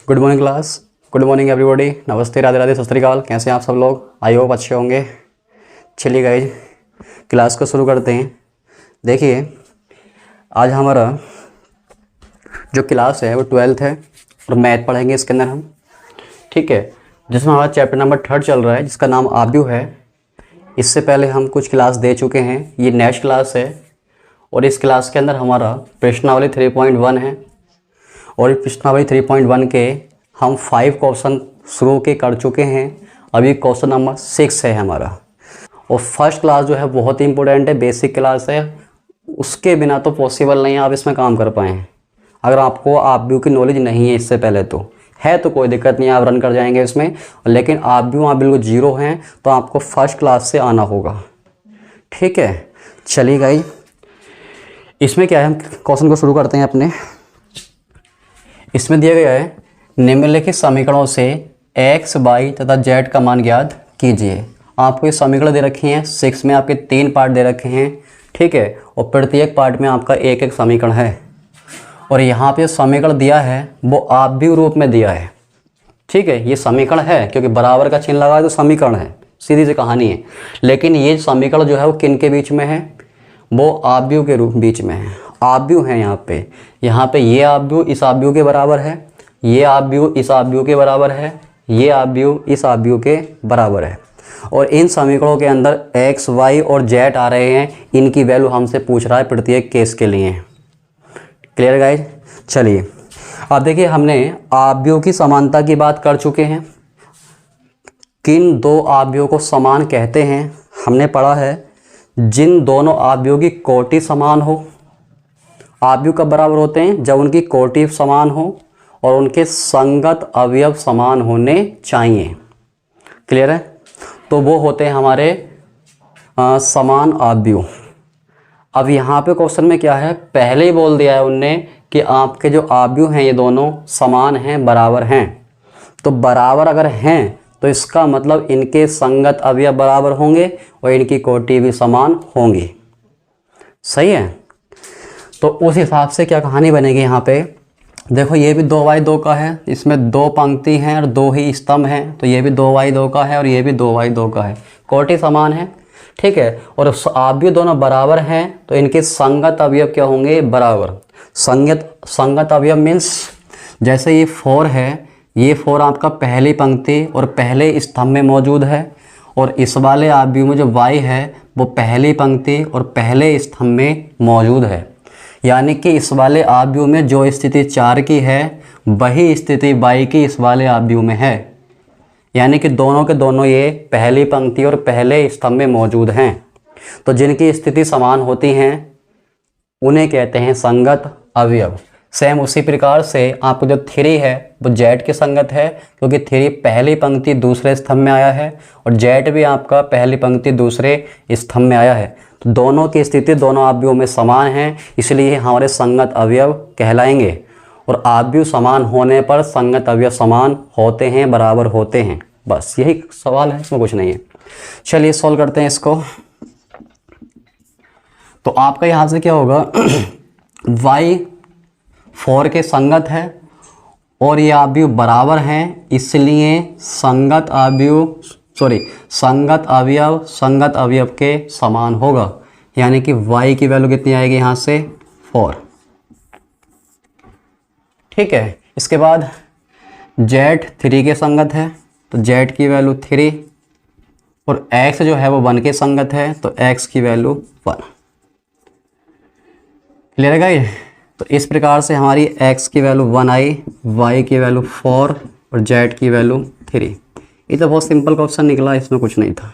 Good morning class. Good morning everybody. नमस्ते, राधे राधे, सत श्री अकाल। कैसे हैं आप सब लोग? आई होप अच्छे होंगे। चलिए गाइज क्लास को शुरू करते हैं। देखिए आज हमारा जो क्लास है वो 12th है और मैथ पढ़ेंगे इसके अंदर हम, ठीक है, जिसमें हमारा चैप्टर नंबर 3 चल रहा है जिसका नाम आव्यूह है। इससे पहले हम कुछ क्लास दे चुके हैं, ये नेक्स्ट क्लास है और इस क्लास के अंदर हमारा प्रश्नावली 3.1 है और इस प्रश्नावली 3.1 के हम 5 क्वेश्चन शुरू के कर चुके हैं। अभी क्वेश्चन नंबर 6 है हमारा। और फर्स्ट क्लास जो है बहुत ही इंपॉर्टेंट है, बेसिक क्लास है, उसके बिना तो पॉसिबल नहीं है आप इसमें काम कर पाएँ। अगर आपको आव्यूह की नॉलेज नहीं है इससे पहले तो कोई दिक्कत नहीं है, आप रन कर जाएंगे इसमें। लेकिन आव्यूह आप बिल्कुल जीरो हैं तो आपको फर्स्ट क्लास से आना होगा, ठीक है। चलिए गाइस इसमें क्या है, हम क्वेश्चन को शुरू करते हैं अपने। इसमें दिया गया है निम्नलिखित समीकरणों से x, y तथा z का मान ज्ञात कीजिए। आपको ये समीकरण दे रखी हैं, 6 में आपके 3 पार्ट दे रखे हैं, ठीक है, और प्रत्येक पार्ट में आपका एक एक समीकरण है। और यहाँ पे समीकरण दिया है वो आव्यूह रूप में दिया है, ठीक है। ये समीकरण है क्योंकि बराबर का चिन्ह लगा है तो समीकरण है, सीधी सी कहानी है। लेकिन ये समीकरण जो है वो किन के बीच में है? वो आव्यूह के रूप बीच में है। आव्यूह है यहाँ पे ये आव्यूह इस आव्यूह के बराबर है, ये आव्यूह इस आव्यूह के बराबर है, ये आव्यूह इस आव्यूह के बराबर है। और इन समीकरणों के अंदर x, y और z आ रहे हैं, इनकी वैल्यू हमसे पूछ रहा है प्रत्येक केस के लिए। Clear guys? चलिए अब देखिए, हमने आव्यूह की समानता की बात कर चुके हैं। किन दो आव्यूह को समान कहते हैं हमने पढ़ा है? जिन दोनों आव्यूह की कोटि समान हो। आव्यूह कब बराबर होते हैं? जब उनकी कोटि समान हो और उनके संगत अवयव समान होने चाहिए। क्लियर है? तो वो होते हैं हमारे समान आव्यूह। अब यहाँ पे क्वेश्चन में क्या है, पहले ही बोल दिया है उनने कि आपके जो आव्यूह हैं ये दोनों समान हैं, बराबर हैं। तो बराबर अगर हैं तो इसका मतलब इनके संगत अवयव बराबर होंगे और इनकी कोटि भी समान होंगी। सही है? तो उस हिसाब से क्या कहानी बनेगी यहाँ पे? देखो ये भी 2x2 का है, इसमें 2 पंक्ति हैं और 2 ही स्तंभ हैं, तो ये भी 2x2 का है और ये भी 2x2 का है, कोटि समान है, ठीक है। और आव्यूह दोनों बराबर हैं तो इनके संगत अवयव क्या होंगे? बराबर। संगत अवयव मीन्स जैसे ये 4 है, ये 4 आपका पहली पंक्ति और पहले स्तंभ में मौजूद है, और इस वाले आव्यूह में जो y है वो पहली पंक्ति और पहले स्तंभ में मौजूद है। यानी कि इस वाले आव्यूह में जो स्थिति 4 की है वही स्थिति y की इस वाले आव्यूह में है। यानी कि दोनों के दोनों ये पहली पंक्ति और पहले स्तंभ में मौजूद हैं। तो जिनकी स्थिति समान होती हैं उन्हें कहते हैं संगत अवयव। सेम उसी प्रकार से आपको जो 3 है वो z के संगत है, क्योंकि 3 पहली पंक्ति दूसरे स्तंभ में आया है और z भी आपका पहली पंक्ति दूसरे स्तंभ में आया है। तो दोनों की स्थिति दोनों आव्यूह में समान है, इसलिए हमारे संगत अवयव कहलाएंगे। और आव्यूह समान होने पर संगत अवयव समान होते हैं, बराबर होते हैं। बस यही सवाल है, इसमें कुछ नहीं है। चलिए सॉल्व करते हैं इसको। तो आपका यहाँ से क्या होगा, y 4 के संगत है और ये आव्यूह बराबर हैं, इसलिए संगत अवयव के समान होगा। यानी कि y की वैल्यू कितनी आएगी यहाँ से? 4, ठीक है। इसके बाद z 3 के संगत है तो z की वैल्यू 3, और x जो है वो 1 के संगत है तो x की वैल्यू 1। क्लियर है गाइस? तो इस प्रकार से हमारी x की वैल्यू 1 आई, y की वैल्यू 4 और z की वैल्यू 3। ये तो बहुत सिंपल क्वेश्चन निकला, इसमें कुछ नहीं था।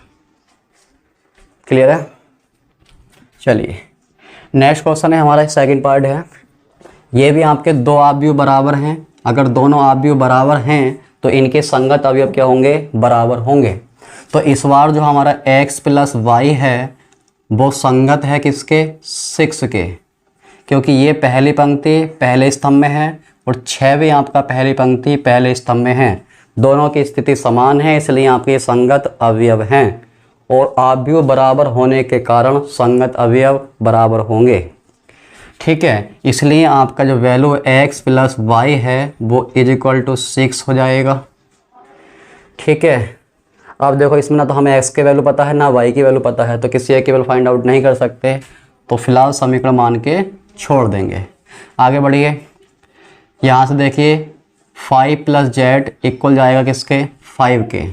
क्लियर है? चलिए नेक्स्ट क्वेश्चन है हमारा, सेकंड पार्ट है। ये भी आपके 2 आव्यूह बराबर हैं। अगर दोनों आव्यूह बराबर हैं तो इनके संगत अवयव क्या होंगे? बराबर होंगे। तो इस बार जो हमारा x + y है वो संगत है किसके? 6 के, क्योंकि ये पहली पंक्ति पहले स्तंभ में है और 6 भी आपका पहली पंक्ति पहले स्तंभ में है। दोनों की स्थिति समान है, इसलिए आपके संगत अवयव हैं और आव्यूह बराबर होने के कारण संगत अवयव बराबर होंगे। ठीक है, इसलिए आपका जो वैल्यू x प्लस वाई है वो इज इक्वल टू 6 हो जाएगा। ठीक है, अब देखो इसमें ना तो हमें x के वैल्यू पता है ना y की वैल्यू पता है, तो किसी एक की वैल्यू फाइंड आउट नहीं कर सकते, तो फिलहाल समीकरण मान के छोड़ देंगे। आगे बढ़िए, यहाँ से देखिए 5 प्लस जेड इक्वल जाएगा किसके, 5 के,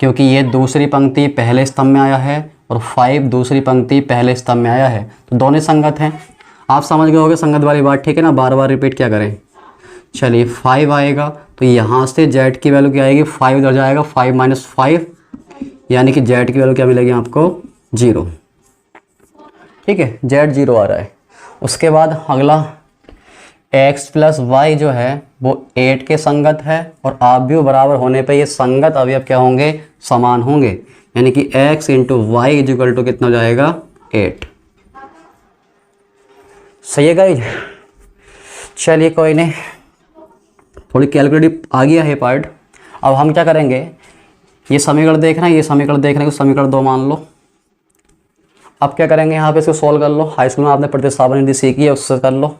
क्योंकि ये दूसरी पंक्ति पहले स्तंभ में आया है और 5 दूसरी पंक्ति पहले स्तंभ में आया है, तो दोनों संगत हैं। आप समझ गए होंगे संगत वाली बात, ठीक है ना, बार बार रिपीट क्या करें। चलिए 5 आएगा तो यहाँ से जेड की वैल्यू क्या आएगी, 5 इधर जाएगा, 5 माइनस 5, यानी कि जेड की वैल्यू क्या मिलेगी आपको, 0। ठीक है, जेड 0 आ रहा है। उसके बाद अगला x प्लस वाई जो है वो 8 के संगत है, और आप भी बराबर होने पे ये संगत अवयव क्या होंगे, समान होंगे, यानी कि x into y is equal to कितना हो जाएगा, 8। सही है गाइज। चलिए कोई नहीं, थोड़ी कैलकुलेटिव आ गया है पार्ट। अब हम क्या करेंगे, ये समीकरण देख रहे हैं, ये समीकरण देख रहे हैं, समीकरण 2 मान लो। अब क्या करेंगे, यहाँ पे इसको सॉल्व कर लो, हाई स्कूल में आपने प्रतिस्थापन विधि सीखी है, उससे कर लो।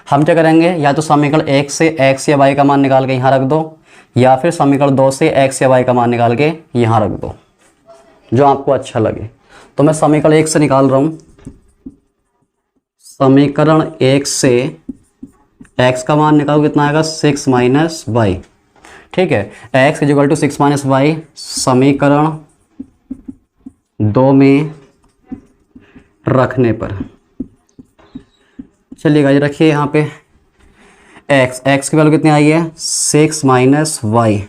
हम क्या करेंगे, या तो समीकरण 1 से x या y का मान निकाल के यहाँ रख दो, या फिर समीकरण 2 से x या y का मान निकाल के यहाँ रख दो, जो आपको अच्छा लगे। तो मैं समीकरण 1 से निकाल रहा हूँ। समीकरण 1 से x का मान निकालो, कितना आएगा, 6 माइनस वाई। ठीक है, x is equal to 6 minus y समीकरण 2 में रखने पर। चलिएगा ये रखिए यहाँ पे x की वैल्यू कितनी आई है, 6 माइनस वाई,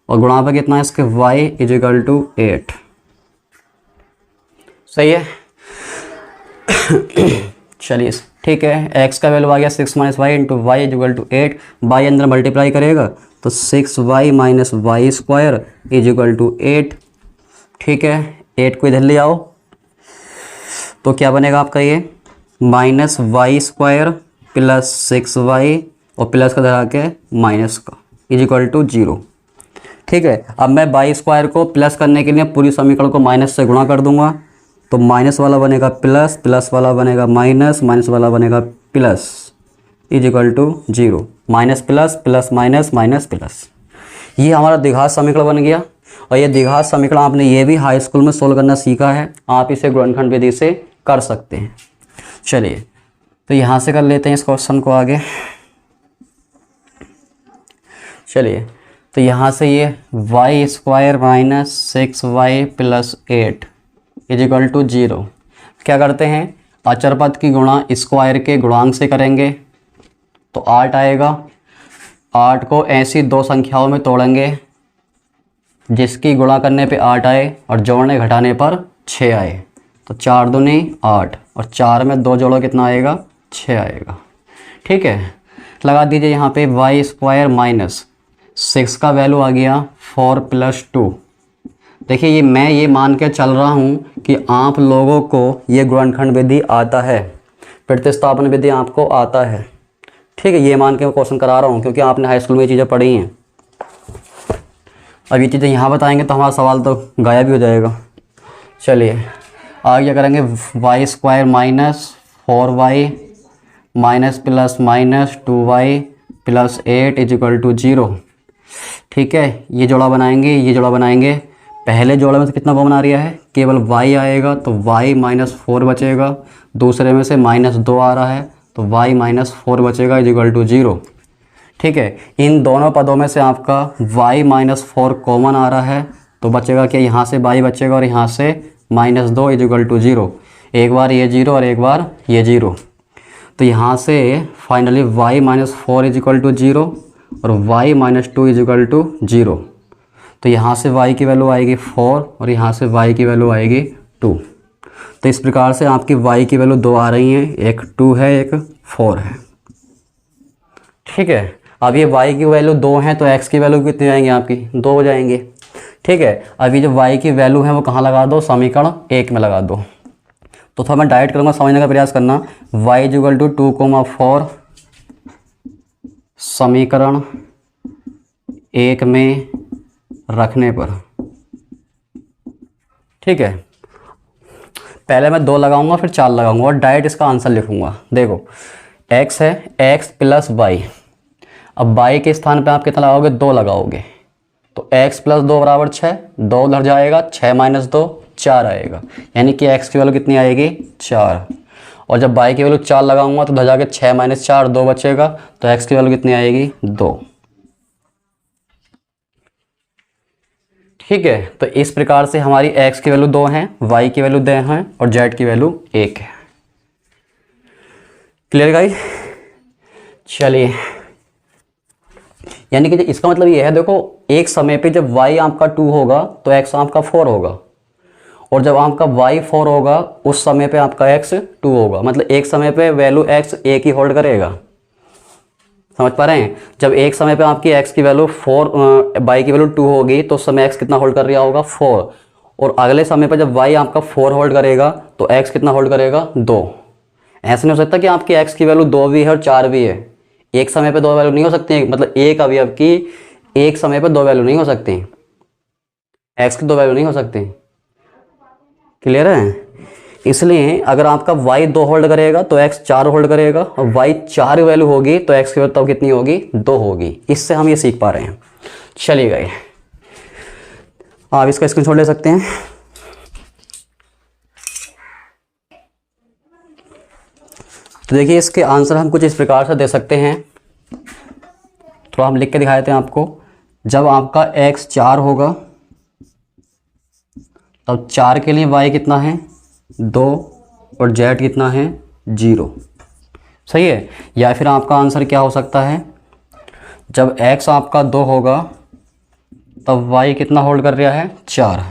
और गुणा पर कितना है इसके, y इज इक्वल टू 8। सही है। चलिए ठीक है, x का वैल्यू आ गया 6 minus y into y is equal to 8, by अंदर मल्टीप्लाई करेगा तो 6y minus y square is equal to 8। ठीक है, 8 को इधर ले आओ तो क्या बनेगा आपका, ये minus y square plus 6y और प्लस का धरा के माइनस का इज इक्वल टू 0। ठीक है, अब मैं वाई स्क्वायर को प्लस करने के लिए पूरी समीकरण को माइनस से गुणा कर दूंगा, तो माइनस वाला बनेगा प्लस, प्लस वाला बनेगा माइनस, माइनस वाला बनेगा plus is equal to 0। Minus plus, plus minus, minus plus, ये हमारा द्विघात समीकरण बन गया। और ये द्विघात समीकरण आपने ये भी हाई स्कूल में सोल्व करना सीखा है, आप इसे गुणनखंड विधि से कर सकते हैं। चलिए तो यहाँ से कर लेते हैं इस क्वेश्चन को आगे। चलिए तो यहाँ से ये y square minus 6y plus 8 is equal to 0। क्या करते हैं, अचर पद की गुणा स्क्वायर के गुणांक से करेंगे तो 8 आएगा। 8 को ऐसी दो संख्याओं में तोड़ेंगे जिसकी गुणा करने पे 8 आए और जोड़ने घटाने पर 6 आए, तो 4 दूनी 8 और 4 में 2 जोड़ो कितना आएगा, 6 आएगा। ठीक है, लगा दीजिए यहाँ पे वाई स्क्वायर माइनस 6 का वैल्यू आ गया 4 प्लस 2। देखिए ये मैं ये मान के चल रहा हूँ कि आप लोगों को ये गुणनखंड विधि आता है, प्रतिस्थापन विधि आपको आता है। ठीक है, ये मान के मैं क्वेश्चन करा रहा हूँ क्योंकि आपने हाई स्कूल में ये चीज़ें पढ़ी हैं। अब ये चीज़ें यहाँ बताएंगे तो हमारा सवाल तो गायब ही हो जाएगा। चलिए आगे क्या करेंगे, y square minus 4y minus plus minus 2y plus 8 is equal to 0। ठीक है, ये जोड़ा बनाएंगे, ये जोड़ा बनाएंगे। पहले जोड़े में से कितना कॉमन आ रहा है, केवल y आएगा तो y माइनस 4 बचेगा। दूसरे में से माइनस 2 आ रहा है तो y माइनस 4 बचेगा इज इक्वल टू 0। ठीक है, इन दोनों पदों में से आपका y माइनस 4 कॉमन आ रहा है तो बचेगा क्या, यहाँ से y बचेगा और यहाँ से माइनस 2 इज इक्वल टू 0। एक बार ये 0 और एक बार ये 0, तो यहाँ से finally y minus 4 is equal to 0 और y minus 2 is equal to 0। तो यहाँ से y की वैल्यू आएगी 4 और यहाँ से y की वैल्यू आएगी 2। तो इस प्रकार से आपकी y की वैल्यू 2 आ रही हैं, एक 2 है एक 4 है। ठीक है, अब ये y की वैल्यू 2 है तो x की वैल्यू कितनी जाएंगी आपकी, 2 हो जाएंगे। ठीक है, अभी जो y की वैल्यू है वो कहाँ लगा दो, समीकरण 1 में लगा दो। तो थोड़ा मैं डायरेक्ट करूँगा, समझने का प्रयास करना। y इज इक्वल टू 2,4 समीकरण 1 में रखने पर। ठीक है, पहले मैं 2 लगाऊंगा फिर 4 लगाऊंगा और डायरेक्ट इसका आंसर लिखूंगा। देखो x है, x प्लस वाई। अब y के स्थान पे आप कितना लगाओगे, 2 लगाओगे, तो x प्लस 2 बराबर 6, 2 उधर जाएगा, 6 माइनस 2 4 आएगा, यानी कि x की वैल्यू कितनी आएगी 4। और जब y की वैल्यू 4 लगाऊंगा तो उधर जाके 6 माइनस 4 2 बचेगा, तो x की वैल्यू कितनी आएगी 2। ठीक है, तो इस प्रकार से हमारी x की वैल्यू 2 है, y की वैल्यू 2 है और z की वैल्यू 1 है। Clear guys? चलिए, यानी कि इसका मतलब ये है, देखो एक समय पे जब y आपका 2 होगा तो x आपका 4 होगा, और जब आपका y 4 होगा उस समय पे आपका x 2 होगा। मतलब एक समय पे वैल्यू x एक ही होल्ड करेगा। समझ पा रहे हैं? जब एक समय पे आपकी x की वैल्यू 4, y की वैल्यू 2 होगी तो उस समय x कितना होल्ड कर रहा होगा 4, और अगले समय पे जब y आपका 4 होल्ड करेगा तो x कितना होल्ड करेगा 2। ऐसा नहीं हो सकता कि आपकी x की वैल्यू 2 भी है और 4 भी है। एक समय पे 2 वैल्यू नहीं हो सकती, मतलब एक अवयव की एक समय पे 2 वैल्यू नहीं हो सकती, x की 2 वैल्यू नहीं हो सकती। क्लियर है? इसलिए अगर आपका y 2 होल्ड करेगा तो x 4 होल्ड करेगा, और y 4 वैल्यू होगी तो x की वैल्यू तब कितनी होगी 2 होगी। इससे हम ये सीख पा रहे हैं। चलिए गए, आप इसका स्क्रीनशॉट ले सकते हैं। तो देखिए इसके आंसर हम कुछ इस प्रकार से दे सकते हैं, थोड़ा हम लिख के दिखा देते हैं आपको। जब आपका x 4 होगा तब 4 के लिए y कितना है 2 और z कितना है 0। सही है? या फिर आपका आंसर क्या हो सकता है, जब x आपका 2 होगा तब y कितना होल्ड कर रहा है 4,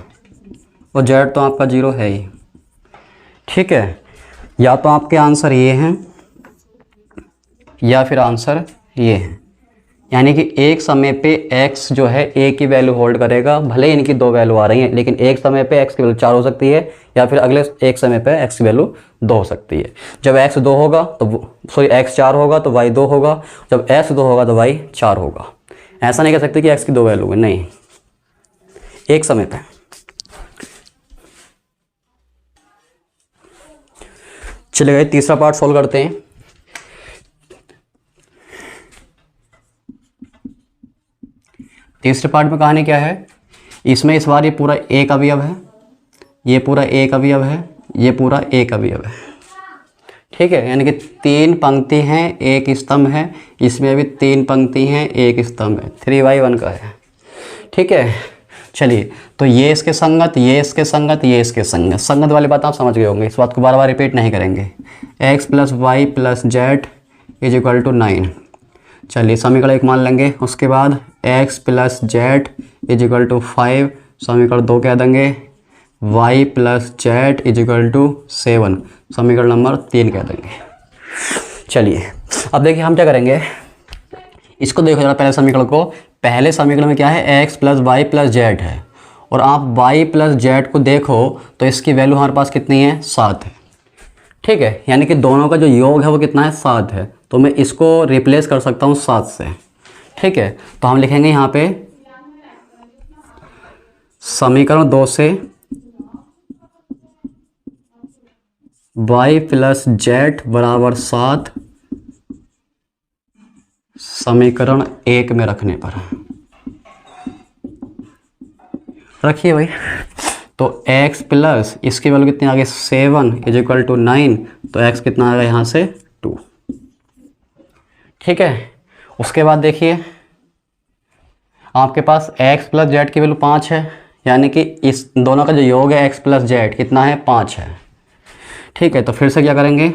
और z तो आपका 0 है ही। ठीक है, या तो आपके आंसर ये हैं या फिर आंसर ये है, यानी कि एक समय पे x जो है एक ही वैल्यू होल्ड करेगा, भले ही इनकी 2 वैल्यू आ रही हैं, लेकिन एक समय पे x की वैल्यू 4 हो सकती है, या फिर अगले एक समय पे x की वैल्यू 2 हो सकती है। जब x 2 होगा तो x 4 होगा तो y 2 होगा, जब x 2 होगा तो y 4 होगा। ऐसा नहीं कह सकते कि x की 2 वैल्यू है, नहीं, एक समय पे। चलिए तीसरा पार्ट सोल्व करते हैं। तीसरे पार्ट में कहानी क्या है, इसमें इस बार ये पूरा एक अवयव है, ये पूरा एक अवयव है, ये पूरा एक अवयव है। ठीक है, यानी कि 3 पंक्ति हैं एक स्तंभ है, इसमें भी 3 पंक्ति हैं एक स्तंभ है, 3/1 का है। ठीक है, चलिए तो ये इसके संगत, ये इसके संगत, ये इसके संगत। संगत वाली बात आप समझ गए होंगे, इस बात को बार बार रिपीट नहीं करेंगे। x plus y plus Z is equal to 9। चलिए समीकरण 1 मान लेंगे, उसके बाद x plus Z is equal to 5, समीकरण 2 कह देंगे, y plus Z is equal to 7, समीकरण नंबर 3 कह देंगे। चलिए अब देखिए हम क्या करेंगे, इसको देखो जरा पहले समीकरण को। पहले समीकरण में क्या है, x plus y plus z है, और आप y प्लस जेड को देखो तो इसकी वैल्यू हमारे पास कितनी है 7 है। ठीक है, यानी कि दोनों का जो योग है वो कितना है 7 है, तो मैं इसको रिप्लेस कर सकता हूँ 7 से। ठीक है, तो हम लिखेंगे यहाँ पे समीकरण 2 से y प्लस जेड बराबर 7 समीकरण 1 में रखने पर। रखिए भाई, तो x प्लस इसकी वैल्यू कितनी आ गई 7 इज इक्वल टू 9, तो x कितना आ गया यहाँ से 2। ठीक है, उसके बाद देखिए आपके पास x प्लस जेड की वैल्यू 5 है, यानी कि इस दोनों का जो योग है x प्लस जेड कितना है 5 है। ठीक है, तो फिर से क्या करेंगे,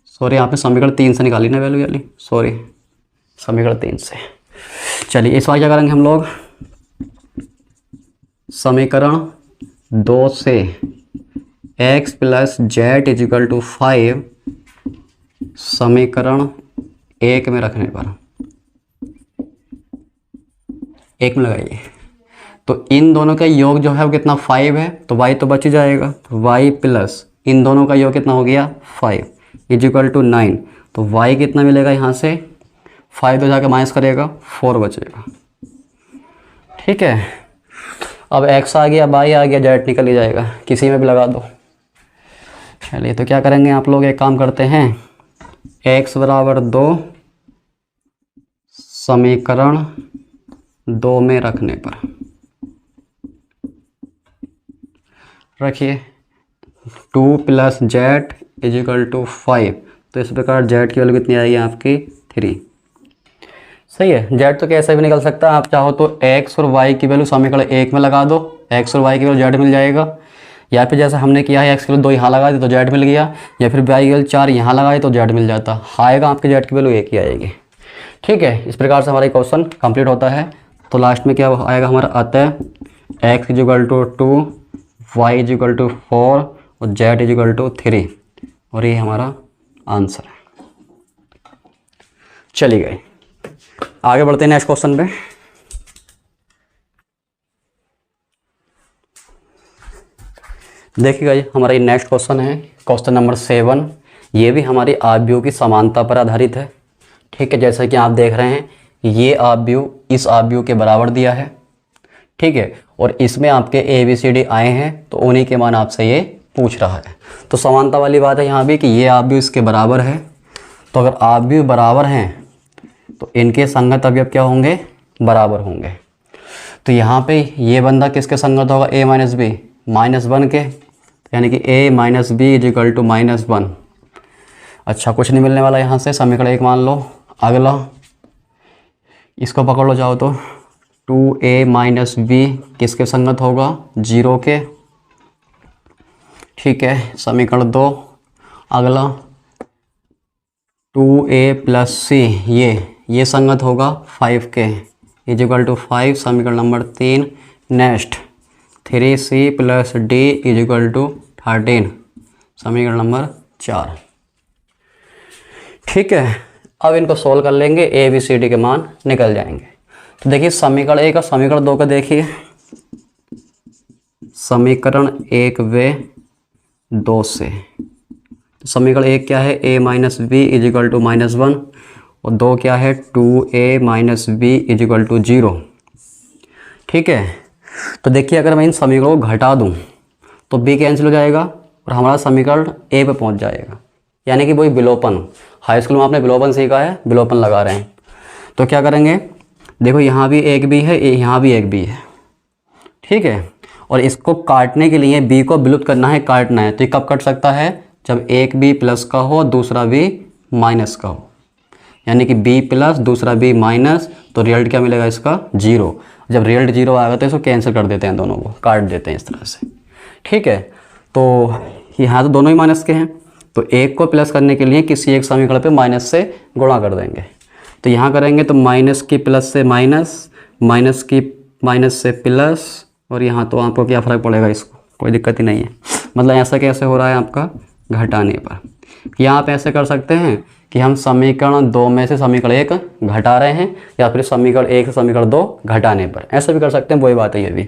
सॉरी यहाँ पे समीकरण 3 से निकाली ना वैल्यू वाली, सॉरी समीकरण 3 से। चलिए इस बार क्या करेंगे हम लोग, समीकरण 2 से x plus Z is equal to 5 समीकरण 1 में रखने पर 1 में लगाइए, तो इन दोनों का योग जो है वो कितना 5 है, तो y तो बच ही जाएगा, तो y प्लस इन दोनों का योग कितना हो गया 5 इज इक्वल टू 9, तो y कितना मिलेगा यहाँ से 5 तो जाकर माइनस करेगा 4 बचेगा। ठीक है, अब x आ गया, y आ गया, z निकल ही जाएगा, किसी में भी लगा दो। चलिए तो क्या करेंगे आप लोग, एक काम करते हैं, x बराबर 2 समीकरण 2 में रखने पर रखिए 2 + z = 5। तो इस प्रकार z की वैल्यू कितनी आएगी आपकी 3। सही है, z तो कैसे भी निकल सकता है, आप चाहो तो x और y की वैल्यू समीकरण 1 में लगा दो, x और y की वैल्यू z मिल जाएगा, या फिर जैसा हमने किया है x की वैल्यू 2 यहाँ लगा दी तो z मिल गया, या फिर y की वैल्यू 4 यहाँ लगाए तो z मिल जाता, आएगा आपके z की वैल्यू 1 ही आएगी। ठीक है, इस प्रकार से हमारा क्वेश्चन कंप्लीट होता है। तो लास्ट में क्या आएगा हमारा, अतः x = 2, y = 4 और z = 3, और ये हमारा आंसर है। चलिए गए, आगे बढ़ते हैं नेक्स्ट क्वेश्चन पे। देखिएगा जी, हमारा ये नेक्स्ट क्वेश्चन है क्वेश्चन नंबर 7। ये भी हमारी आव्यूह की समानता पर आधारित है। ठीक है, जैसा कि आप देख रहे हैं, ये आव्यूह इस आव्यूह के बराबर दिया है। ठीक है, और इसमें आपके ABCD आए हैं, तो उन्हीं के मान आपसे ये पूछ रहा है। तो समानता वाली बात है यहाँ भी कि ये आव्यूह इसके बराबर है। तो अगर आव्यूह बराबर हैं तो इनके संगत अवयव क्या होंगे, बराबर होंगे। तो यहाँ पे ये बंदा किसके संगत होगा, a - b -1 के, यानी कि a - b = -1। अच्छा, कुछ नहीं मिलने वाला यहाँ से, समीकरण 1 मान लो। अगला इसको पकड़ लो चाहो तो, 2a - b किसके संगत होगा, 0 के। ठीक है, समीकरण 2। अगला 2a + c ये संगत होगा 5 के, = 5, समीकरण नंबर 3। नेक्स्ट 3c + d = 13, समीकरण नंबर 4। ठीक है, अब इनको सोल्व कर लेंगे, ABCD के मान निकल जाएंगे। तो देखिए समीकरण 1 और समीकरण 2 का देखिए, समीकरण 1 व 2 से समीकरण 1 क्या है, a - b = -1, और 2 क्या है, 2a - b = 0। ठीक है, तो देखिए अगर मैं इन समीकरणों को घटा दूं तो b कैंसिल हो जाएगा और हमारा समीकरण a पे पहुंच जाएगा, यानी कि वही विलोपन। हाई स्कूल में आपने विलोपन सीखा है, विलोपन लगा रहे हैं। तो क्या करेंगे, देखो यहाँ भी एक b है, यहाँ भी एक b है। ठीक है, और इसको काटने के लिए b को विलुप्त करना है, काटना है। तो ये कब कट सकता है, जब एक b प्लस का हो, दूसरा b माइनस का हो, यानी कि b प्लस दूसरा b माइनस, तो रिजल्ट क्या मिलेगा इसका, 0। जब रिजल्ट 0 आएगा तो इसको कैंसिल कर देते हैं, दोनों को काट देते हैं इस तरह से। ठीक है, तो यहाँ तो दोनों ही माइनस के हैं, तो एक को प्लस करने के लिए किसी एक समीकरण पे माइनस से गुणा कर देंगे। तो यहाँ करेंगे तो माइनस की प्लस से माइनस, माइनस की माइनस से प्लस, और यहाँ तो आपको क्या फ़र्क पड़ेगा, इसको कोई दिक्कत ही नहीं है। मतलब ऐसा कैसे हो रहा है आपका, घटाने पर। यहाँ आप ऐसे कर सकते हैं कि हम समीकरण 2 में से समीकरण 1 घटा रहे हैं, या फिर समीकरण 1 से समीकरण 2 घटाने पर, ऐसा भी कर सकते हैं, वही बात है ये भी।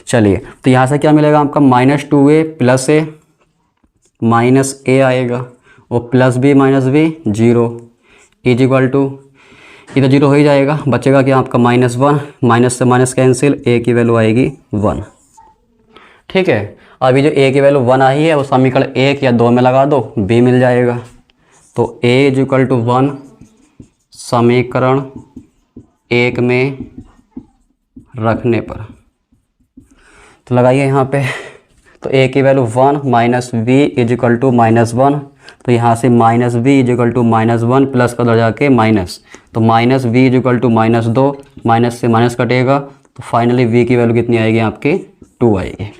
चलिए, तो यहाँ से क्या मिलेगा आपका, -2a + a माइनस a आएगा, और प्लस b - b 0 = ये तो 0 हो ही जाएगा, बचेगा कि आपका -1, माइनस से माइनस कैंसिल, a की वैल्यू आएगी 1। ठीक है, अभी जो a की वैल्यू 1 आई है वो समीकरण 1 या 2 में लगा दो, b मिल जाएगा। तो a = 1 समीकरण 1 में रखने पर, तो लगाइए यहाँ पे, तो a की वैल्यू 1 -b = -1, तो यहाँ से -b = -1 प्लस का उधर जाके माइनस, तो -b = -2, माइनस से माइनस कटेगा, तो फाइनली v की वैल्यू कितनी आएगी आपकी, 2 आएगी।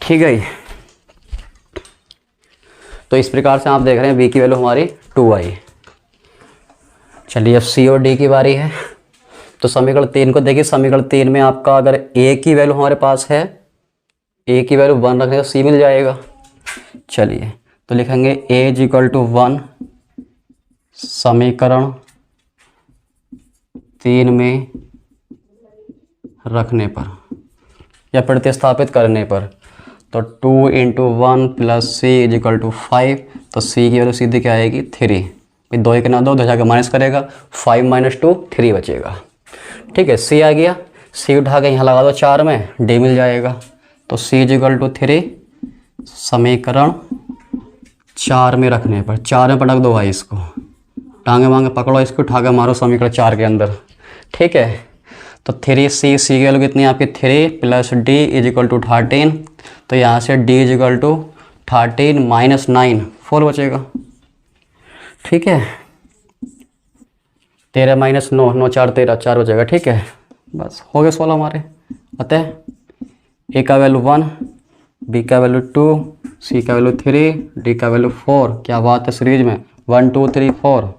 ठीक है, तो इस प्रकार से आप देख रहे हैं v की वैल्यू हमारी 2 आई। चलिए अब c और d की बारी है। तो समीकरण 3 को देखिए, समीकरण 3 में आपका अगर a की वैल्यू हमारे पास है, a की वैल्यू 1 रखने से c मिल जाएगा। चलिए तो लिखेंगे a = 1 समीकरण 3 में रखने पर या प्रतिस्थापित करने पर, तो 2 × 1 + c = 5, तो c की वैल्यू सीधी क्या आएगी, 3। 2 1 ना 2, 2 जाकर माइनस करेगा, 5 - 2 3 बचेगा। ठीक है, c आ गया। सी उठा के यहाँ लगा दो 4 में, डी मिल जाएगा। तो सी इक्वल टू 3 समीकरण 4 में रखने पर, 4 में पटक दो भाई इसको, टांगे वांगे पकड़ो इसको, उठा के मारो समीकरण 4 के अंदर। ठीक है, तो 3c, सी की वैल्यू कितनी है आपकी 3 plus d is equal to 13। तो यहाँ से d is equal to 13 minus 9 4 बचेगा। ठीक है, 13 माइनस 9, 9 4 13, 4 बचेगा। ठीक है, बस हो गए 16 हमारे। अतः ए का वैल्यू 1, बी का वैल्यू 2, सी का वैल्यू 3, डी का वैल्यू 4। क्या बात है सीरीज में 1 2 3 4।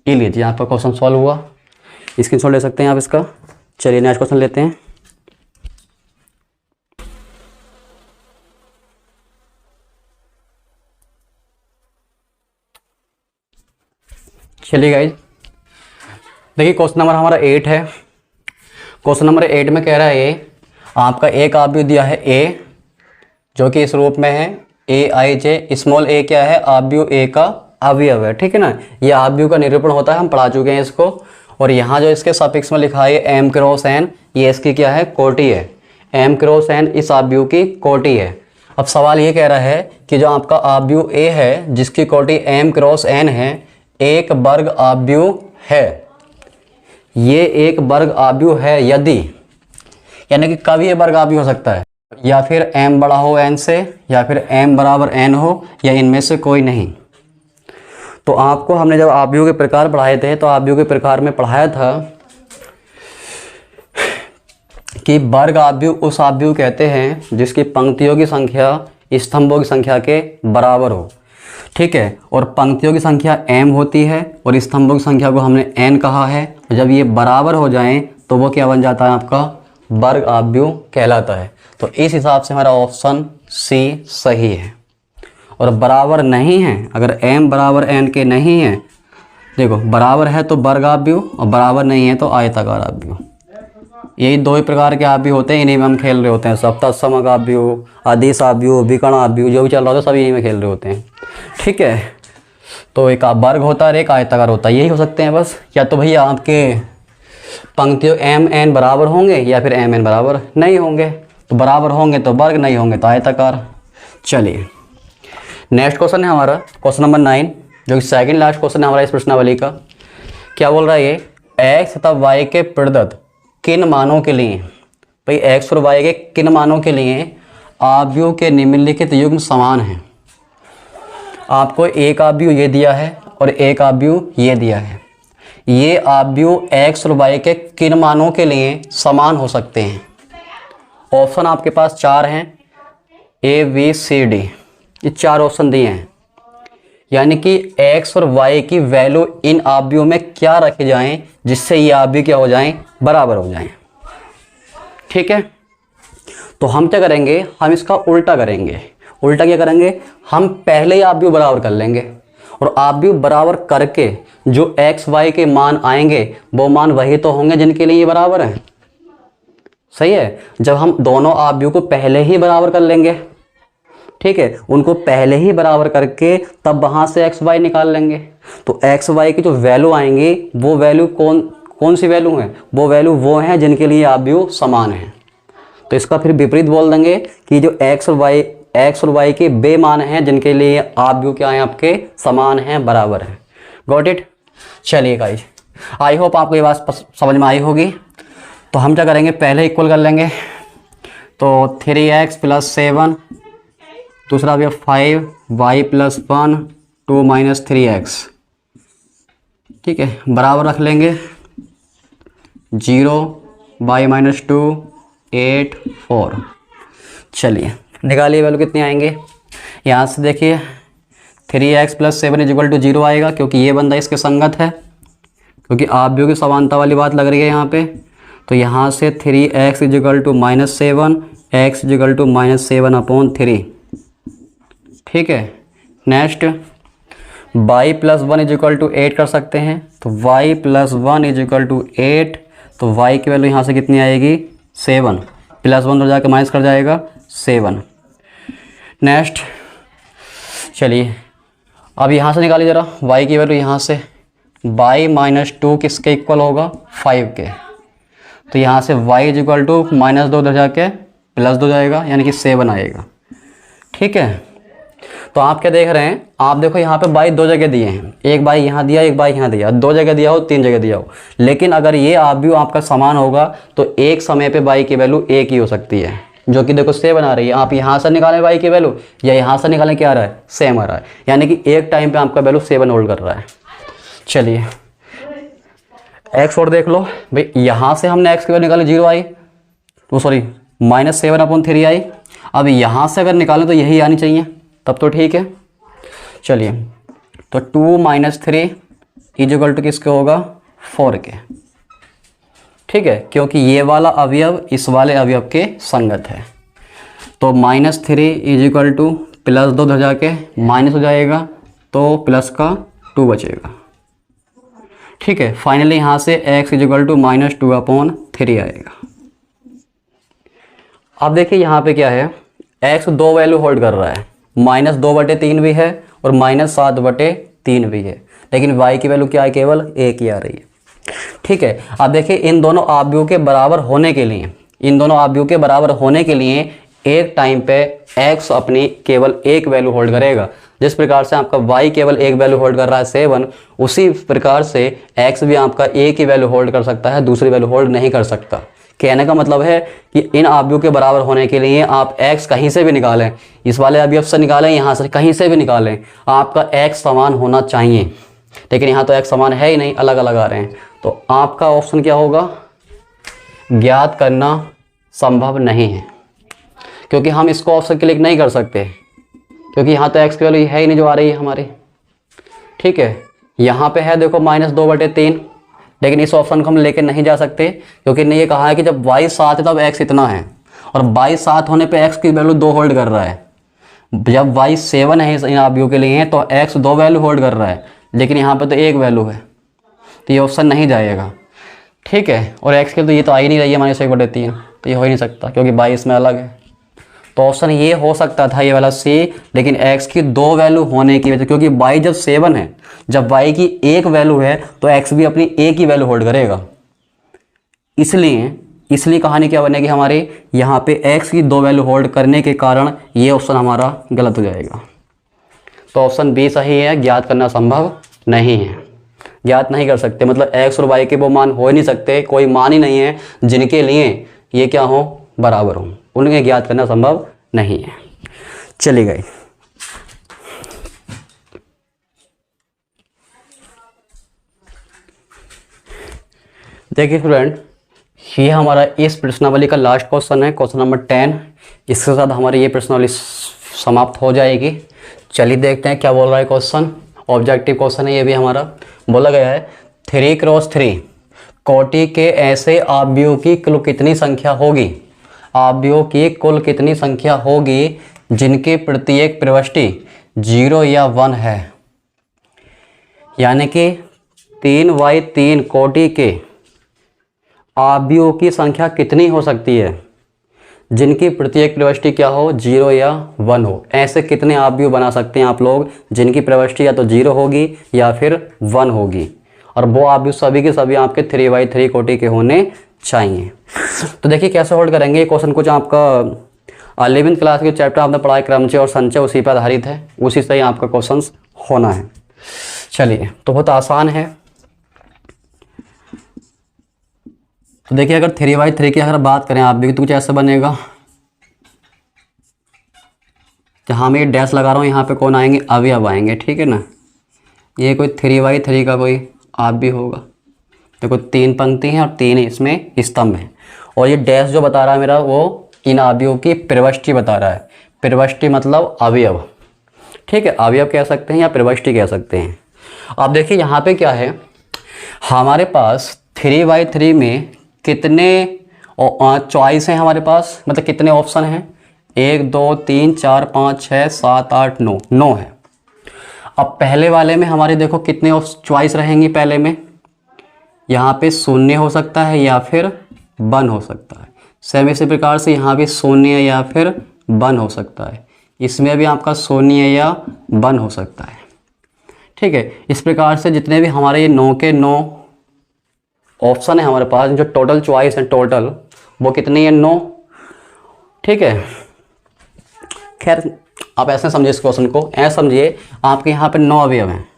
ये लीजिए यहाँ पर क्वेश्चन सॉल्व हुआ, स्क्रीनशॉट ले सकते हैं आप इसका। चलिए नेक्स्ट क्वेश्चन लेते हैं। चलिए गाइज, देखिए क्वेश्चन नंबर हमारा 8 है। क्वेश्चन नंबर 8 में कह रहा है ये आपका एक आव्यूह दिया है ए, जो कि इस रूप में है ए आई जे। स्मॉल ए क्या है, आव्यूह ए का अवयव है। ठीक है ना, ये आव्यूह का निरूपण होता है, हम पढ़ा चुके हैं इसको। और यहाँ जो इसके सफिक्स में लिखा है एम क्रॉस एन, ये इसकी क्या है, कोटि है। एम क्रॉस एन इस आव्यूह की कोटि है। अब सवाल ये कह रहा है कि जो आपका आव्यूह ए है जिसकी कोटि एम क्रॉस एन है, एक वर्ग आव्यूह है। ये एक वर्ग आव्यूह है यदि, यानी कि कभी ये वर्ग आव्यूह हो सकता है, या फिर m बड़ा हो n से, या फिर m बराबर n हो, या इनमें से कोई नहीं। तो आपको हमने जब आव्यूह के प्रकार पढ़ाए थे, तो आव्यूह के प्रकार में पढ़ाया था कि वर्ग आव्यूह उस आव्यूह कहते हैं जिसकी पंक्तियों की संख्या स्तंभों की संख्या के बराबर हो। ठीक है, और पंक्तियों की संख्या m होती है और स्तंभों की संख्या को हमने n कहा है। जब ये बराबर हो जाएं तो वो क्या बन जाता है, आपका वर्ग आव्यूह कहलाता है। तो इस हिसाब से हमारा ऑप्शन सी सही है। और बराबर नहीं है, अगर m बराबर n के नहीं है, देखो बराबर है तो वर्ग आव्यूह और बराबर नहीं है तो आयताकार आव्यूह। यही दो ही प्रकार के आव्यूह होते हैं, इन्हीं में हम खेल रहे होते हैं सब। तत्समक आव्यूह, अदिश आव्यूह, विकर्ण आव्यूह, जो भी चल रहा होता है सब इन्हीं में खेल रहे होते हैं। ठीक है, तो एक वर्ग होता है और एक आयताकार होता है, यही हो सकते हैं बस। या तो भैया आपके पंक्तियों एम एन बराबर होंगे या फिर एम एन बराबर नहीं होंगे। तो बराबर होंगे तो वर्ग, नहीं होंगे तो आयताकार। चलिए नेक्स्ट क्वेश्चन है हमारा क्वेश्चन नंबर 9, जो कि सेकंड लास्ट क्वेश्चन है हमारा इस प्रश्नावली का। क्या बोल रहा है ये, एक्स तथा वाई के प्रदत्त किन मानों के लिए, भाई एक्स और वाई के किन मानों के लिए आव्यूह के निम्नलिखित युग्म समान हैं। आपको एक आव्यूह ये दिया है और एक आव्यूह ये दिया है। ये आव्यूह एक्स और वाई के किन मानों के लिए समान हो सकते हैं। ऑप्शन आपके पास 4 हैं, ए बी सी डी, ये 4 ऑप्शन दिए हैं। यानी कि एक्स और वाई की वैल्यू इन आव्यूह में क्या रखे जाएं जिससे ये आव्यूह क्या हो जाएं, बराबर हो जाएं। ठीक है, तो हम क्या करेंगे, हम इसका उल्टा करेंगे। उल्टा क्या करेंगे, हम पहले ही आव्यूह बराबर कर लेंगे और आव्यूह बराबर करके जो एक्स वाई के मान आएंगे वो मान वही तो होंगे जिनके लिए ये बराबर है। सही है, जब हम दोनों आव्यूह को पहले ही बराबर कर लेंगे, ठीक है, उनको पहले ही बराबर करके तब वहां से एक्स वाई निकाल लेंगे। तो एक्स वाई की जो वैल्यू आएंगी वो वैल्यू कौन सी वैल्यू है, वो वैल्यू वो हैं जिनके लिए आव्यूह समान है। तो इसका फिर विपरीत बोल देंगे कि जो एक्स और वाई के बे मान हैं जिनके लिए आव्यूह क्या है, आपके समान हैं, बराबर है। Got it. चलिए गाइस, आई होप आपको ये बात समझ में आई होगी। तो हम क्या करेंगे, पहले इक्वल कर लेंगे। तो 3x + 7, दूसरा भी 5y + 1 2 - 3x, ठीक है, बराबर रख लेंगे 0 y - 2 8 4। चलिए निकालिए वैल्यू कितनी आएंगे। यहाँ से देखिए 3x + 7 = 0 आएगा, क्योंकि ये बंदा इसके संगत है, क्योंकि आव्यूह की समानता वाली बात लग रही है यहाँ पे। तो यहाँ से 3x = -7, x = -7/3। ठीक है, नेक्स्ट y + 1 = 8 कर सकते हैं। तो y + 1 = 8, तो y की वैल्यू यहाँ से कितनी आएगी, 7, +1 तो जाकर माइनस कर जाएगा 7। नेक्स्ट चलिए अब यहाँ से निकालिए ज़रा y की वैल्यू, यहाँ से y माइनस 2 किसके इक्वल होगा, 5 के। तो यहाँ से y इज इक्वल टू -2 इधर जाके +2 जाएगा, यानी कि 7 आएगा। ठीक है, तो आप क्या देख रहे हैं, आप देखो यहाँ पे y दो जगह दिए हैं, एक y यहाँ दिया, एक y यहाँ दिया, दो जगह दिया हो, तीन जगह दिया हो, लेकिन अगर ये आप भी आपका समान होगा तो एक समय पे y की वैल्यू एक ही हो सकती है, जो कि देखो 7 आ रही है। आप यहाँ से निकालें y की वैल्यू या यहाँ से निकालें, क्या आ रहा है, सेम आ रहा है, यानी कि एक टाइम पे आपका वैल्यू 7 होल्ड कर रहा है। चलिए x और देख लो भाई, यहाँ से हमने x की वैल्यू निकाली 0 आई, तो सॉरी -7/3 आई। अब यहाँ से अगर निकालें तो यही आनी चाहिए, तब तो ठीक है। चलिए, तो 2 - 3 इज इक्वल टू किसके होगा, 4 के। ठीक है, क्योंकि ये वाला अवयव इस वाले अवयव के संगत है। तो -3 इज इक्वल टू +2 उधर जाके माइनस हो जाएगा, तो प्लस का 2 बचेगा। ठीक है, फाइनली यहाँ से x इज इक्वल टू -2/3 आएगा। अब देखिए यहाँ पे क्या है, x दो वैल्यू होल्ड कर रहा है, -2/3 भी है और -7/3 भी है, लेकिन y की वैल्यू क्या है, केवल एक ही आ रही है। ठीक है, अब देखिए इन दोनों आव्यूह के बराबर होने के लिए, इन दोनों आव्यूह के बराबर होने के लिए एक टाइम पे x अपनी केवल एक वैल्यू होल्ड करेगा। जिस प्रकार से आपका y केवल एक वैल्यू होल्ड कर रहा है 7, उसी प्रकार से x भी आपका एक ही वैल्यू होल्ड कर सकता है, दूसरी वैल्यू होल्ड नहीं कर सकता। कहने का मतलब है कि इन आव्यूह के बराबर होने के लिए आप x कहीं से भी निकालें, इस वाले अवयव से निकालें, यहाँ से कहीं से भी निकालें, आपका x समान होना चाहिए। लेकिन यहाँ तो x समान है ही नहीं, अलग अलग आ रहे हैं। तो आपका ऑप्शन क्या होगा, ज्ञात करना संभव नहीं है, क्योंकि हम इसको ऑप्शन क्लिक नहीं कर सकते, क्योंकि यहाँ तो x की वैल्यू है ही नहीं जो आ रही है हमारी। ठीक है, यहाँ पे है देखो -2/3, लेकिन इस ऑप्शन को हम लेके नहीं जा सकते, क्योंकि ने ये कहा है कि जब y 7 है तब x इतना है, और y 7 होने पे x की वैल्यू 2 होल्ड कर रहा है। जब y 7 है इन आव्यूह के लिए तो x 2 वैल्यू होल्ड कर रहा है, लेकिन यहाँ पे तो एक वैल्यू है, तो ये ऑप्शन नहीं जाएगा। ठीक है, और x के तो ये तो आ ही नहीं रही है -1/3, तो ये हो ही नहीं सकता, क्योंकि y इसमें अलग है। तो ऑप्शन ये हो सकता था, ये वाला C, लेकिन x की 2 वैल्यू होने की वजह, क्योंकि y जब 7 है, जब y की एक वैल्यू है तो x भी अपनी एक ही वैल्यू होल्ड करेगा। इसलिए कहानी क्या बनेगी हमारी, यहाँ पे x की 2 वैल्यू होल्ड करने के कारण ये ऑप्शन हमारा गलत हो जाएगा। तो ऑप्शन B सही है, ज्ञात करना संभव नहीं है, ज्ञात नहीं कर सकते, मतलब x और y के वो मान हो ही नहीं सकते, कोई मान ही नहीं है जिनके लिए ये क्या हो, बराबर हो, उनके ज्ञात करना संभव नहीं है। चली गई। देखिए स्टूडेंट, ये हमारा इस प्रश्नावली का लास्ट क्वेश्चन है, क्वेश्चन नंबर 10। इसके साथ हमारी ये प्रश्नावली समाप्त हो जाएगी। चलिए देखते हैं क्या बोल रहा है क्वेश्चन। ऑब्जेक्टिव क्वेश्चन है ये भी हमारा। बोला गया है 3x3 कोटि के ऐसे आव्यूह की कुल कितनी संख्या होगी, आव्यूह की कुल कितनी संख्या होगी जिनकी प्रत्येक प्रविष्टि 0 या 1 है। यानी कि 3x3 कोटि के आव्यूह की संख्या कितनी हो सकती है जिनकी प्रत्येक प्रविष्टि क्या हो, 0 या 1 हो। ऐसे कितने आव्यूह बना सकते हैं आप लोग जिनकी प्रविष्टि या तो 0 होगी या फिर 1 होगी, और वो आव्यूह सभी के सभी आपके 3x3 कोटि के होने चाहिए। तो देखिए कैसे होल्ड करेंगे ये क्वेश्चन। कुछ आपका 11वीं क्लास के चैप्टर आपने पढ़ाई क्रमचय और संचय, उसी पर आधारित है, उसी से ही आपका क्वेश्चन होना है। चलिए, तो बहुत आसान है। तो देखिए अगर 3x3 की अगर बात करें आप भी, तो कुछ ऐसा बनेगा, जहाँ मैं ये डैश लगा रहा हूँ यहाँ पे कौन आएंगे, अवयव आएंगे। ठीक है ना, ये कोई 3x3 का कोई आप भी होगा। देखो 3 पंक्ति हैं और 3 इसमें स्तंभ हैं, और ये डैश जो बता रहा है मेरा वो इन आव्यूह की प्रविष्टि बता रहा है। प्रविष्टि मतलब अवयव। ठीक है, अवयव कह सकते हैं या प्रविष्टि कह सकते हैं। अब देखिए यहाँ पे क्या है, हमारे पास 3x3 में कितने चॉइस हैं हमारे पास, मतलब कितने ऑप्शन हैं, 1 2 3 4 5 6 7 8 9, 9 है। अब पहले वाले में हमारे देखो कितने चॉइस रहेंगी, पहले में यहाँ पे 0 हो सकता है या फिर 1 हो सकता है। सेम इसी प्रकार से यहाँ भी 0 या फिर 1 हो सकता है, इसमें भी आपका 0 या 1 हो सकता है। ठीक है। इस प्रकार से जितने भी हमारे ये 9 के 9 ऑप्शन है हमारे पास, जो टोटल चॉइस है टोटल, वो कितनी है 9। ठीक है, खैर आप ऐसे समझिए इस क्वेश्चन को, ऐसे समझिए आपके यहाँ पे 9 अवयव हैं।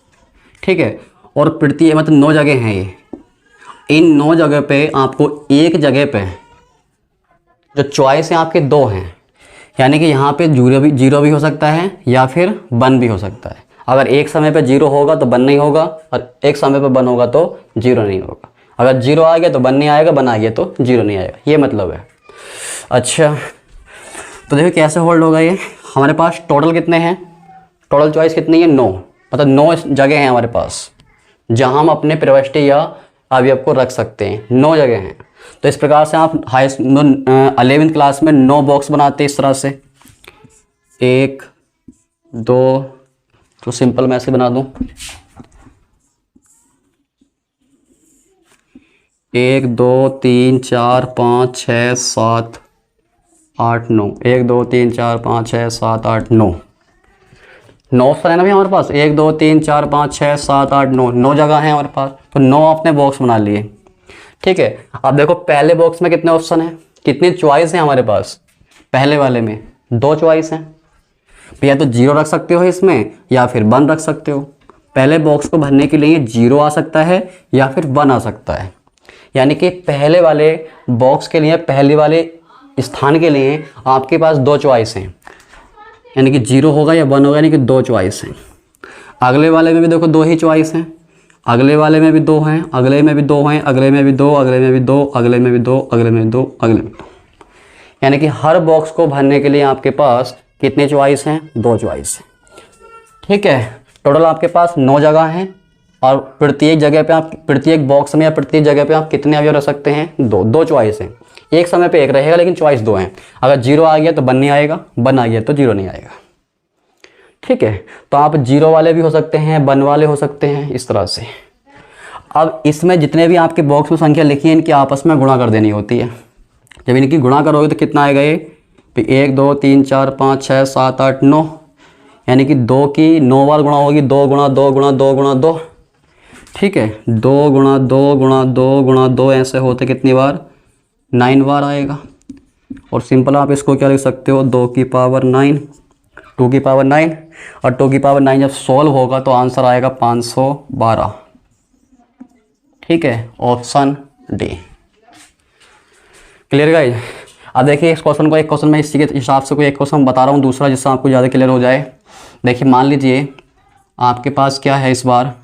ठीक है, और प्रत्येक मतलब 9 जगह हैं ये, इन 9 जगह पे आपको एक जगह पे जो चॉइस है आपके 2 हैं, यानी कि यहाँ पे जीरो भी हो सकता है या फिर 1 भी हो सकता है। अगर एक समय पे 0 होगा तो 1 नहीं होगा, और एक समय पे 1 होगा तो 0 नहीं होगा। अगर 0 आ गया तो 1 नहीं आएगा, 1 आ गया तो 0 नहीं आएगा, ये मतलब है। अच्छा, तो देखो कैसे होल्ड होगा ये। हमारे पास टोटल कितने हैं, टोटल चॉइस कितनी है 9, मतलब 9 जगह हैं हमारे पास जहां हम अपने प्रविष्टि या अवयव को रख सकते हैं। 9 जगह हैं। तो इस प्रकार से आप 11वीं क्लास में 9 बॉक्स बनाते हैं इस तरह से, 1 2, तो सिंपल मैं ऐसे बना दूं, 1 2 3 4 5 6 7 8 9, 1 2 3 4 5 6 7 8 9, 9 ऑप्शन है ना भी हमारे पास, 1 2 3 4 5 6 7 8 9, 9 जगह है हमारे पास। तो 9 अपने बॉक्स बना लिए। ठीक है, अब देखो पहले बॉक्स में कितने ऑप्शन है, कितनी चॉइस है हमारे पास। पहले वाले में 2 चॉइस हैं, या तो 0 रख सकते हो इसमें या फिर 1 रख सकते हो। पहले बॉक्स को भरने के लिए 0 आ सकता है या फिर 1 आ सकता है, यानी कि पहले वाले बॉक्स के लिए, पहले वाले स्थान के लिए आपके पास 2 चॉइस हैं, यानी कि 0 होगा या 1 होगा, यानी कि 2 चॉइस हैं। अगले वाले में भी देखो 2 ही चॉइस हैं, अगले वाले में भी 2 हैं, अगले में भी 2 हैं, अगले में भी 2, अगले में भी 2, अगले में भी 2, अगले में भी 2, अगले में 2, यानी कि हर बॉक्स को भरने के लिए आपके पास कितने चॉइस हैं, 2 चॉइस हैं। ठीक है, टोटल आपके पास 9 जगह हैं, और प्रत्येक जगह पे आप, प्रत्येक बॉक्स में या प्रत्येक जगह पे आप कितने अवयव रख सकते हैं, 2 चॉइस हैं। एक समय पे एक रहेगा लेकिन चॉइस 2 हैं। अगर 0 आ गया तो 1 नहीं आएगा, 1 आ गया तो 0 नहीं आएगा। ठीक है, तो आप 0 वाले भी हो सकते हैं, 1 वाले हो सकते हैं, इस तरह से। अब इसमें जितने भी आपके बॉक्स में संख्या लिखी है इनकी आपस में गुणा कर देनी होती है। जब इनकी गुणा करोगे तो कितना आएगा ये, 1 2 3 4 5 6 7 8 9, यानी कि 2 की 9 बार गुणा होगी, 2 गुणा 2 गुणा 2 गुणा 2। ठीक है, 2 गुणा 2 गुणा 2 गुणा 2, ऐसे होते कितनी बार, 9 बार आएगा। और सिंपल आप इसको क्या लिख सकते हो, 2 की पावर 9, 2 की पावर 9, और 2 की पावर 9 जब सॉल्व होगा तो आंसर आएगा 512। ठीक है, ऑप्शन डी। Clear guys. अब देखिए इस क्वेश्चन को, एक क्वेश्चन मैं इसी के हिसाब से कोई एक क्वेश्चन बता रहा हूँ दूसरा, जिससे आपको ज़्यादा क्लियर हो जाए। देखिए मान लीजिए आपके पास क्या है इस बार,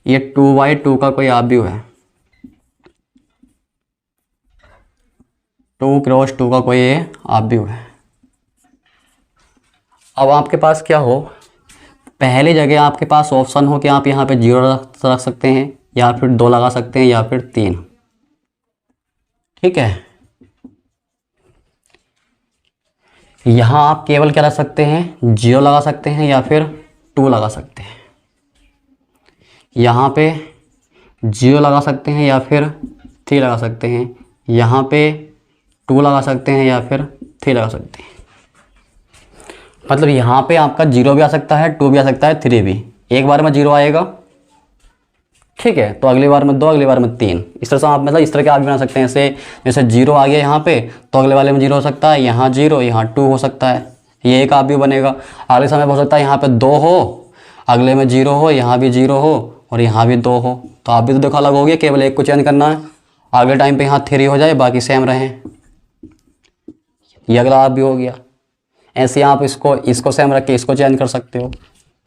ये 2/2 का कोई आव्यूह है, 2 क्रॉस 2 का कोई ये आव्यूह है। अब आपके पास क्या हो, पहली जगह आपके पास ऑप्शन हो कि आप यहाँ पे 0 रख सकते हैं, या फिर 2 लगा सकते हैं, या फिर 3। ठीक है, यहाँ आप केवल क्या रख सकते हैं, 0 लगा सकते हैं या फिर 2 लगा सकते हैं। यहाँ पे 0 लगा सकते हैं या फिर 3 लगा सकते हैं, यहाँ पे 2 लगा सकते हैं या फिर 3 लगा सकते हैं। मतलब यहाँ पे आपका 0 भी आ सकता है, 2 भी आ सकता है, 3 भी। एक बार में 0 आएगा, ठीक है, तो अगली बार में 2, अगली बार में 3। इस तरह से आप, मतलब इस तरह के आप भी बना सकते हैं। जैसे 0 आ गया यहाँ पे तो अगले वाले में 0 हो सकता है, यहाँ 0, यहाँ 2 हो सकता है, ये एक आप भी बनेगा। अगले समय हो सकता है यहाँ पे 2 हो, अगले में 0 हो, यहाँ भी 0 हो, और यहाँ भी 2 हो, तो आप भी तो देखो अलग हो गया, केवल एक को चेंज करना है। अगले टाइम पे यहाँ 3 हो जाए, बाकी सेम रहे, ये अगला आप भी हो गया। ऐसे आप इसको सेम रख के इसको चेंज कर सकते हो।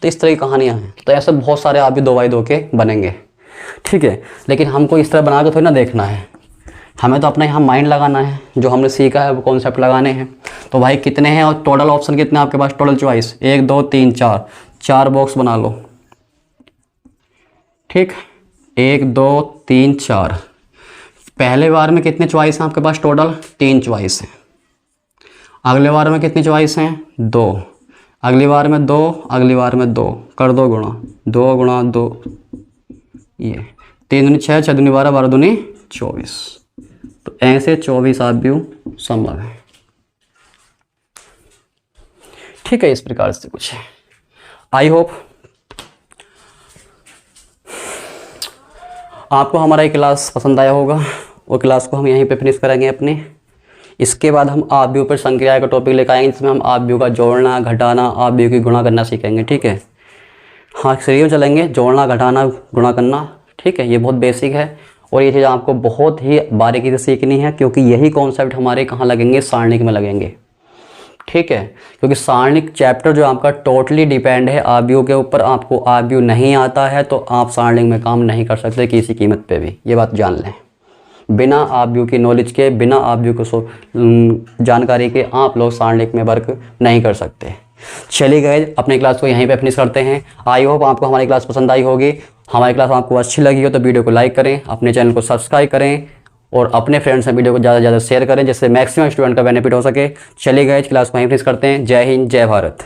तो इस तरह की कहानियाँ हैं। तो ऐसे बहुत सारे आप भी 2/2 के बनेंगे। ठीक है, लेकिन हमको इस तरह बना के थोड़ी ना देखना है, हमें तो अपना यहाँ माइंड लगाना है, जो हमने सीखा है वो कॉन्सेप्ट लगाने हैं। तो भाई कितने हैं और टोटल ऑप्शन कितने हैं आपके पास, टोटल चॉइस 1 2 3 4, 4 बॉक्स बना लो। ठीक, 1 2 3 4। पहले बार में कितने चॉइस हैं आपके पास, टोटल 3 चॉइस हैं। अगले बार में कितनी चॉइस हैं, 2। अगली बार में 2, अगली बार में 2, कर दो गुणा, 2 गुणा 2, ये 3 दूनी 6, 6 दूनी 12, 12 दूनी 24। तो ऐसे 24 आव्यूह संभव है। ठीक है, इस प्रकार से कुछ है। आई होप आपको हमारा ये क्लास पसंद आया होगा और क्लास को हम यहीं पे फिनिश करेंगे अपने। इसके बाद हम आव्यूह पर संक्रिया का टॉपिक लेकर आएंगे, जिसमें हम आव्यूह का जोड़ना घटाना आव्यूह की गुणा करना सीखेंगे। ठीक है, हाँ सीरियल चलेंगे, जोड़ना घटाना गुणा करना। ठीक है, ये बहुत बेसिक है और ये चीज़ आपको बहुत ही बारीकी से सीखनी है, क्योंकि यही कॉन्सेप्ट हमारे कहाँ लगेंगे, सारणिक में लगेंगे। ठीक है, क्योंकि सारणिक चैप्टर जो आपका टोटली डिपेंड है आव्यूह के ऊपर। आपको आव्यूह नहीं आता है तो आप सारणिक में काम नहीं कर सकते किसी कीमत पे भी, ये बात जान लें। बिना आव्यूह की नॉलेज के, बिना आव्यूह को जानकारी के आप लोग सारणिक में वर्क नहीं कर सकते। चलिए गाइस, अपनी क्लास को यहीं पे फिनिश करते हैं। आई होप आपको हमारी क्लास पसंद आई होगी। हमारी क्लास आपको अच्छी लगी हो तो वीडियो को लाइक करें, अपने चैनल को सब्सक्राइब करें और अपने फ्रेंड्स में वीडियो को ज़्यादा से ज़्यादा शेयर करें, जिससे मैक्सिमम स्टूडेंट का बेनिफिट हो सके। चलिए गाइस, क्लास को यहीं फिनिश करते हैं। जय हिंद, जय भारत।